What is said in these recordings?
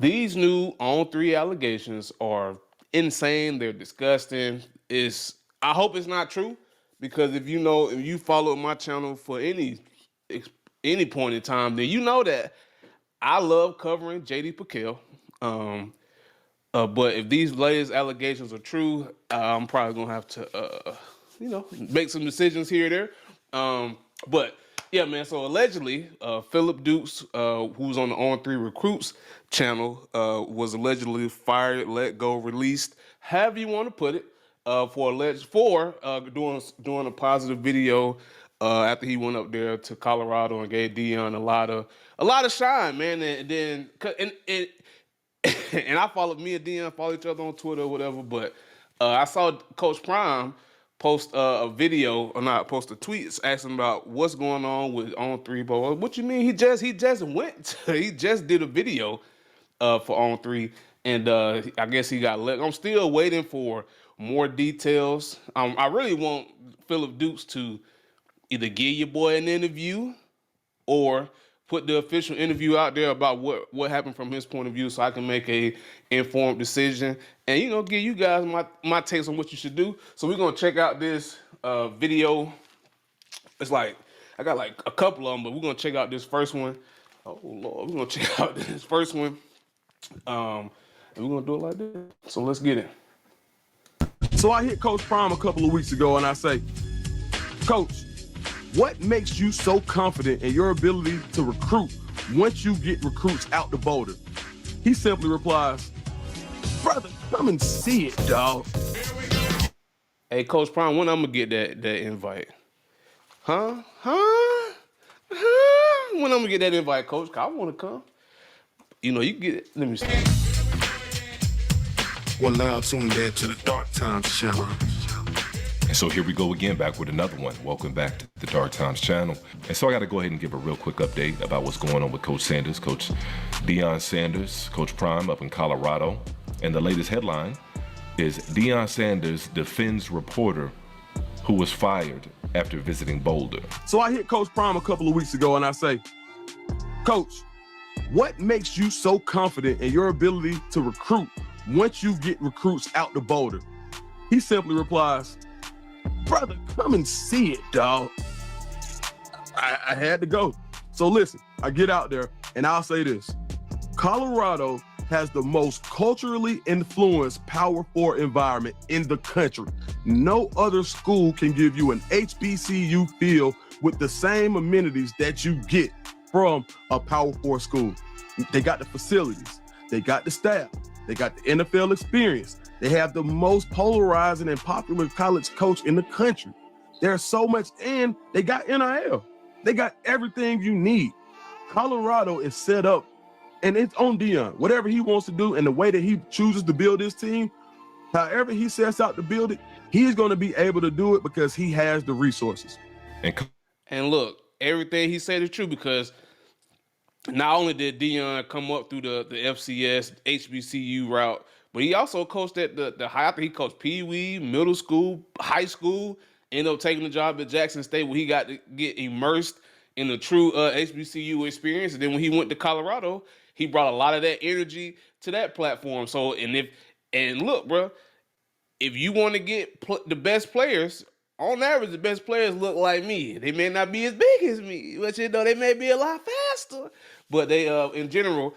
These new On3 allegations are insane. They're disgusting. I hope it's not true because if you follow my channel for any point in time, then you know that I love covering JD Piquel. Um, but if these latest allegations are true, I'm probably gonna have to, make some decisions here or there. But yeah, man. So allegedly, Philip Dukes, who's on the On3 Recruits channel, was allegedly fired, let go, released, however you want to put it, for doing a positive video after he went up there to Colorado and gave Dion a lot of shine, man. And then and I followed me and Dion follow each other on Twitter or whatever. But I saw Coach Prime post a video or not post a tweet asking about what's going on with On3. But what you mean? He just he just did a video for On3, and I guess he got let. I'm still waiting for more details. I really want Philip Dukes to either give your boy an interview or put the official interview out there about what happened from his point of view, so I can make a informed decision and give you guys my takes on what you should do. So we're gonna check out this video. It's like I got like a couple of them, but we're gonna check out this first one. Oh Lord, we're gonna check out this first one, and we're gonna do it like this. So let's get it. So I hit Coach Prime a couple of weeks ago and I say, Coach, what makes you so confident in your ability to recruit once you get recruits out the Boulder? He simply replies, brother, come and see it, dog. Hey, Coach Prime, when I'm gonna get that invite? Huh? When I'm gonna get that invite, Coach? 'Cause I wanna come. You get it. Let me see. Well, now tuned in to the Dark Times channel. And so here we go again, back with another one. Welcome back to the Dark Times channel. And so I got to go ahead and give a real quick update about what's going on with Coach Sanders, Coach Dion Sanders, Coach Prime up in Colorado. And the latest headline is Dion Sanders defends reporter who was fired after visiting Boulder. So I hit Coach Prime a couple of weeks ago and I say, Coach, what makes you so confident in your ability to recruit once you get recruits out the Boulder? He simply replies, brother, come and see it, dog. I had to go. So listen, I get out there and I'll say this. Colorado has the most culturally influenced Power 4 environment in the country. No other school can give you an HBCU feel with the same amenities that you get from a Power 4 school. They got the facilities, they got the staff, they got the NFL experience. They have the most polarizing and popular college coach in the country. There's so much, and they got NIL. They got everything you need. Colorado is set up, and it's on Dion. Whatever he wants to do and the way that he chooses to build his team, however he sets out to build it, he's going to be able to do it because he has the resources. And look, everything he said is true because not only did Dion come up through the FCS, HBCU route, but he also coached at the high. I think he coached Pee Wee, middle school, high school. Ended up taking the job at Jackson State where he got to get immersed in the true HBCU experience. And then when he went to Colorado, he brought a lot of that energy to that platform. So and look, bro, if you want to get the best players, on average, the best players look like me. They may not be as big as me, but they may be a lot faster. But they, in general,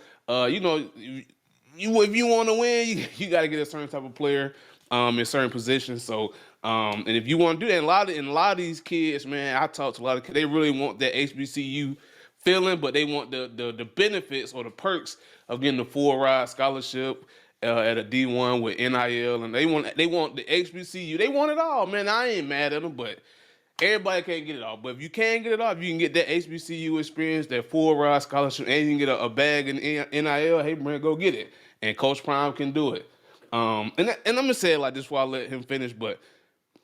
if you want to win, you got to get a certain type of player in certain positions. So, and if you want to do that, and a lot of these kids, man, I talk to a lot of kids, they really want that HBCU feeling, but they want the benefits or the perks of getting the full ride scholarship at a D1 with NIL, and they want the HBCU. They want it all, man. I ain't mad at them, but everybody can't get it all. But if you can get it all, if you can get that HBCU experience, that full ride scholarship, and you can get a bag in NIL, hey, man, go get it. And Coach Prime can do it. And I'm gonna say it like this before I let him finish, but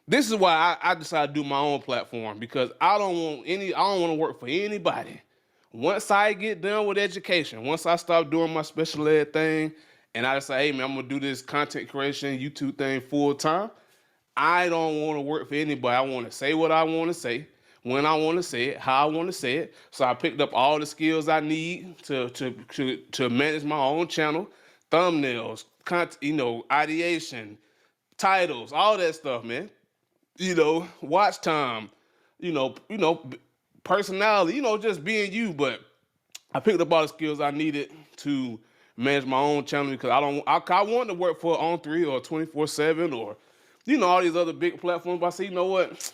this is why I decided to do my own platform, because I don't want to work for anybody. Once I get done with education, once I stop doing my special ed thing, and I decide, hey man, I'm gonna do this content creation YouTube thing full time, I don't want to work for anybody. I want to say what I want to say. when I want to say it, how I want to say it. So I picked up all the skills I need to manage my own channel, thumbnails, ideation, titles, all that stuff, man. Watch time, personality, just being you. But I picked up all the skills I needed to manage my own channel because I want to work for On3 or 24/7 or, all these other big platforms. But I say, you know what?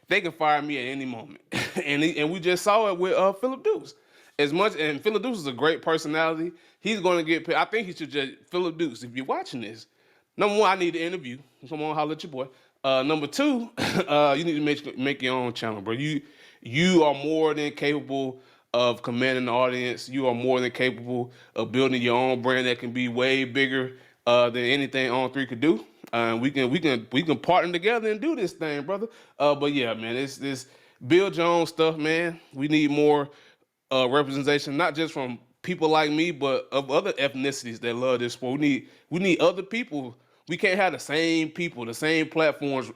They can fire me at any moment. and we just saw it with Philip Dukes. And Philip Dukes is a great personality. He's going to get paid. I think he should just, Philip Dukes, if you're watching this, number one, I need to interview. Come on, holler at your boy. Number two, you need to make your own channel, bro. You are more than capable of commanding the audience. You are more than capable of building your own brand that can be way bigger than anything On3 could do. We can partner together and do this thing, brother. But yeah, man, it's this Bill Jones stuff, man. We need more representation, not just from people like me, but of other ethnicities that love this sport. We need other people. We can't have the same people, the same platforms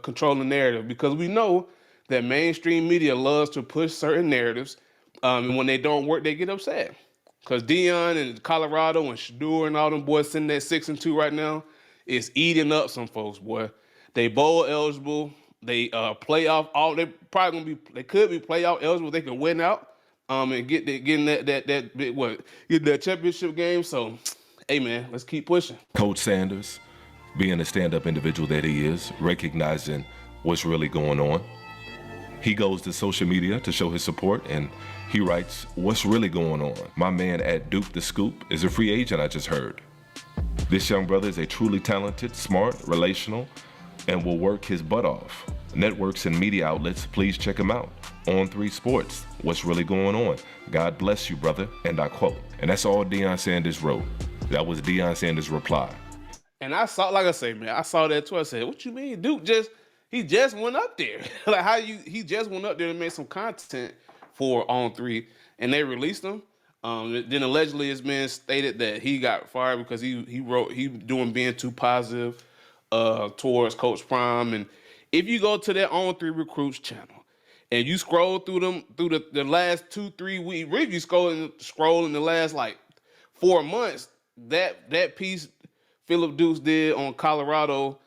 controlling the narrative because we know that mainstream media loves to push certain narratives, and when they don't work, they get upset. Because Dion and Colorado and Shador and all them boys sitting at 6-2 right now is eating up some folks, boy. They bowl eligible. They playoff. They probably gonna be. They could be playoff eligible. They can win out. And getting that big get that championship game. So, hey man, let's keep pushing. Coach Sanders, being the stand-up individual that he is, recognizing what's really going on, he goes to social media to show his support, and he writes, "What's really going on? My man at Duke the Scoop is a free agent, I just heard. This young brother is a truly talented, smart, relational, and will work his butt off. Networks and media outlets, please check him out. On3 Sports, what's really going on? God bless you, brother." And I quote. And that's all Dion Sanders wrote. That was Dion Sanders' reply. And I saw, like I say, man, I saw that too. I said, "What you mean, Duke? He just went up there. Like he just went up there and made some content for On3, and they released him. Then allegedly it's been stated that he got fired because he being too positive towards Coach Prime. And if you go to that On3 Recruits channel and you scroll through the last 2-3 weeks, really if you scroll in the last like 4 months, that piece Philip Dukes did on Colorado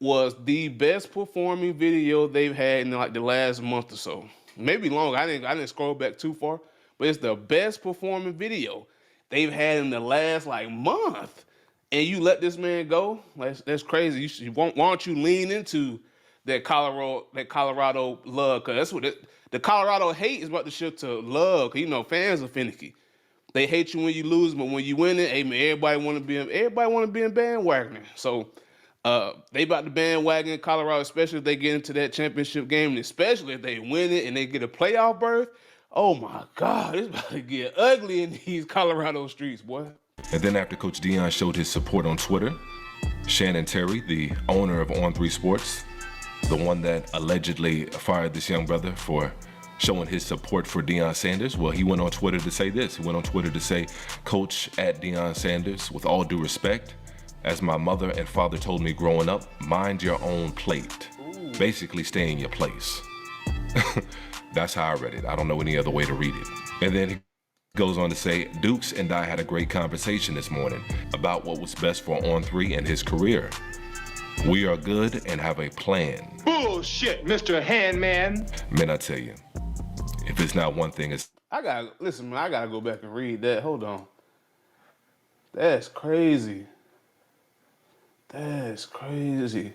was the best performing video they've had in like the last month or so. Maybe longer. I didn't scroll back too far, but it's the best performing video they've had in the last like month. And you let this man go? That's crazy. Why don't you lean into that Colorado love? Because that's what the Colorado hate is about to shift to love. Cause fans are finicky. They hate you when you lose, but when you win it, hey man, everybody want to be in bandwagoner. So they about to bandwagon Colorado, especially if they get into that championship game, and especially if they win it and they get a playoff berth. Oh my God, it's about to get ugly in these Colorado streets, boy. And then after Coach Dion showed his support on Twitter, Shannon Terry, the owner of On3 Sports, the one that allegedly fired this young brother for showing his support for Dion Sanders, well, he went on Twitter to say this. He went on Twitter to say, "Coach at Dion Sanders, with all due respect, as my mother and father told me growing up, mind your own plate." Ooh. Basically, stay in your place. That's how I read it. I don't know any other way to read it. And then he goes on to say, "Dukes and I had a great conversation this morning about what was best for On3 and his career. We are good and have a plan." Bullshit, Mr. Handman. Man, I tell you, if it's not one thing, it's... I gotta go back and read that. Hold on. That's crazy. That's crazy.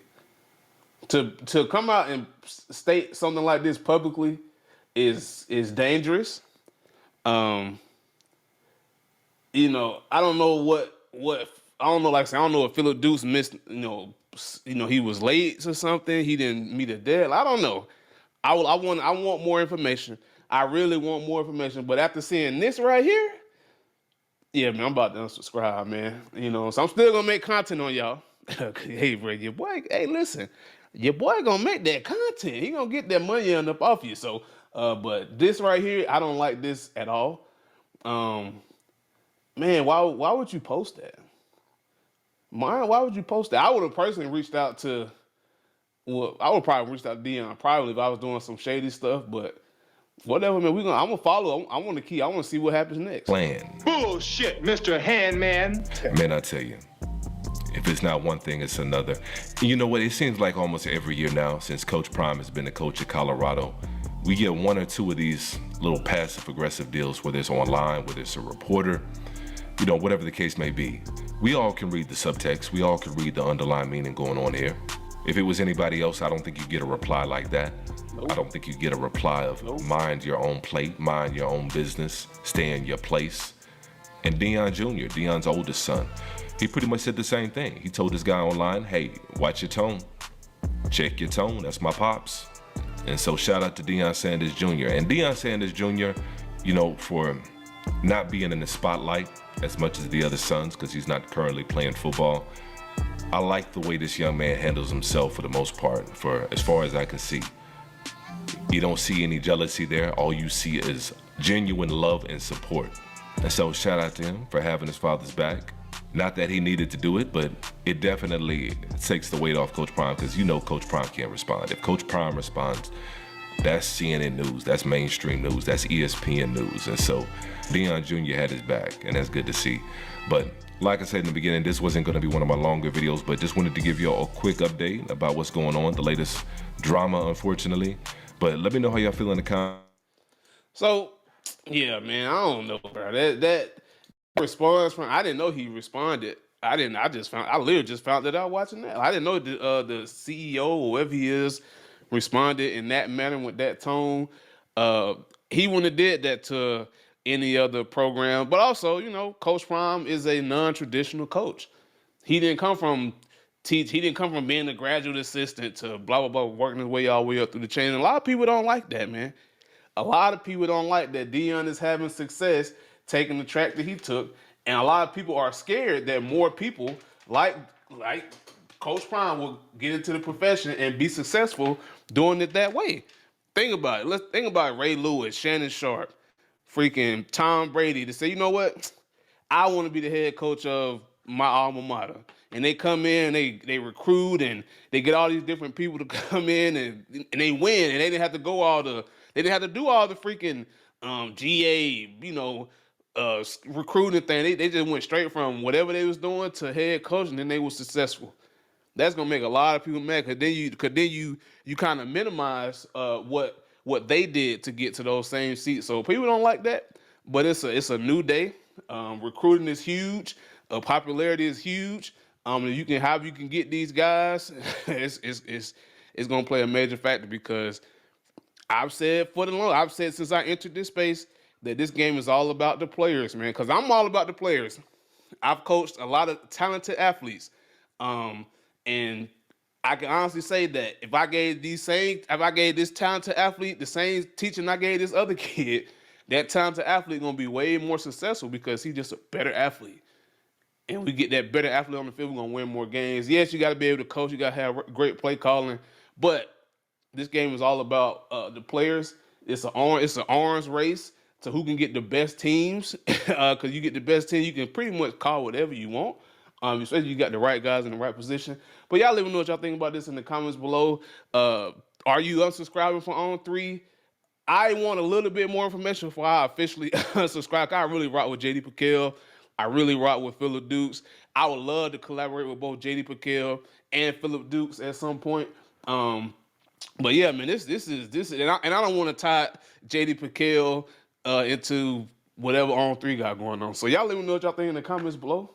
To come out and state something like this publicly is dangerous. I don't know what I don't know. Like I said, I don't know if Philip Dukes missed. He was late or something. He didn't meet a deadline. I don't know. I want more information. I really want more information. But after seeing this right here, yeah, man, I'm about to unsubscribe, man. So I'm still gonna make content on y'all. Hey, bro, your boy. Hey, listen, your boy gonna make that content. He gonna get that money up off you. So, but this right here, I don't like this at all. Man, why would you post that? Why would you post that? I would have personally reached out to Well, I would probably reach out to Dion probably if I was doing some shady stuff, but whatever, man. I'm gonna follow. I want to see what happens next. Plan. Bullshit, Mr. Handman. Man, I tell you, if it's not one thing, it's another. And you know what? It seems like almost every year now, since Coach Prime has been the coach of Colorado, we get one or two of these little passive-aggressive deals, whether it's online, whether it's a reporter, you know, whatever the case may be. We all can read the subtext. We all can read the underlying meaning going on here. If it was anybody else, I don't think you'd get a reply like that. I don't think you'd get a reply of mind your own plate, mind your own business, stay in your place. And Dion Jr., Dion's oldest son, he pretty much said the same thing. He told this guy online, hey, watch your tone. Check your tone, that's my pops. And so shout out to Dion Sanders Jr. And Dion Sanders Jr., you know, for not being in the spotlight as much as the other sons, because he's not currently playing football. I like the way this young man handles himself for the most part, for as far as I can see. You don't see any jealousy there. All you see is genuine love and support. And so shout out to him for having his father's back. Not that he needed to do it, but it definitely takes the weight off Coach Prime, because you know Coach Prime can't respond. If Coach Prime responds, that's CNN news, that's mainstream news, that's ESPN news. And so Dion Jr. had his back, and that's good to see. But like I said in the beginning, this wasn't going to be one of my longer videos, but just wanted to give you a quick update about what's going on, the latest drama, unfortunately. But let me know how y'all feel in the comments. So, yeah, man, I don't know, bro. That response from, I didn't know he responded. I literally just found that out watching that. I didn't know the CEO or whoever he is responded in that manner with that tone. He wouldn't have did that to any other program. But also, you know, Coach Prime is a non-traditional coach. He didn't come from He didn't come from being a graduate assistant to blah, blah, blah, working his way all the way up through the chain. And a lot of people don't like that, man. A lot of people don't like that Dion is having success taking the track that he took. And a lot of people are scared that more people like Coach Prime will get into the profession and be successful doing it that way. Think about it. Let's think about Ray Lewis, Shannon Sharp, freaking Tom Brady to say, you know what? I want to be the head coach of my alma mater. And they come in, they recruit, and they get all these different people to come in, and they win, and they didn't have to do all the freaking GA, you know, recruiting thing. They just went straight from whatever they was doing to head coach, and then they were successful. That's gonna make a lot of people mad, because then you kind of minimize what they did to get to those same seats. So people don't like that, but it's a new day. Recruiting is huge. Popularity is huge. You can get these guys. it's gonna play a major factor, because I've said since I entered this space that this game is all about the players, man. Because I'm all about the players. I've coached a lot of talented athletes, and I can honestly say that if I gave this talented athlete the same teaching I gave this other kid, that talented athlete gonna be way more successful, because he's just a better athlete. And we get that better athlete on the field, we're gonna win more games. Yes, you got to be able to coach. You got to have great play calling. But this game is all about the players. It's an arms race to who can get the best teams. Because you get the best team, you can pretty much call whatever you want. Especially you got the right guys in the right position. But y'all let me know what y'all think about this in the comments below. Are you unsubscribing from On3? I want a little bit more information before I officially unsubscribe. I really rock with JD PicKell. I really rock with Phillip Dukes. I would love to collaborate with both JD PicKell and Phillip Dukes at some point. But yeah, man, this is, and I don't want to tie JD PicKell into whatever On3 got going on. So y'all let me know what y'all think in the comments below.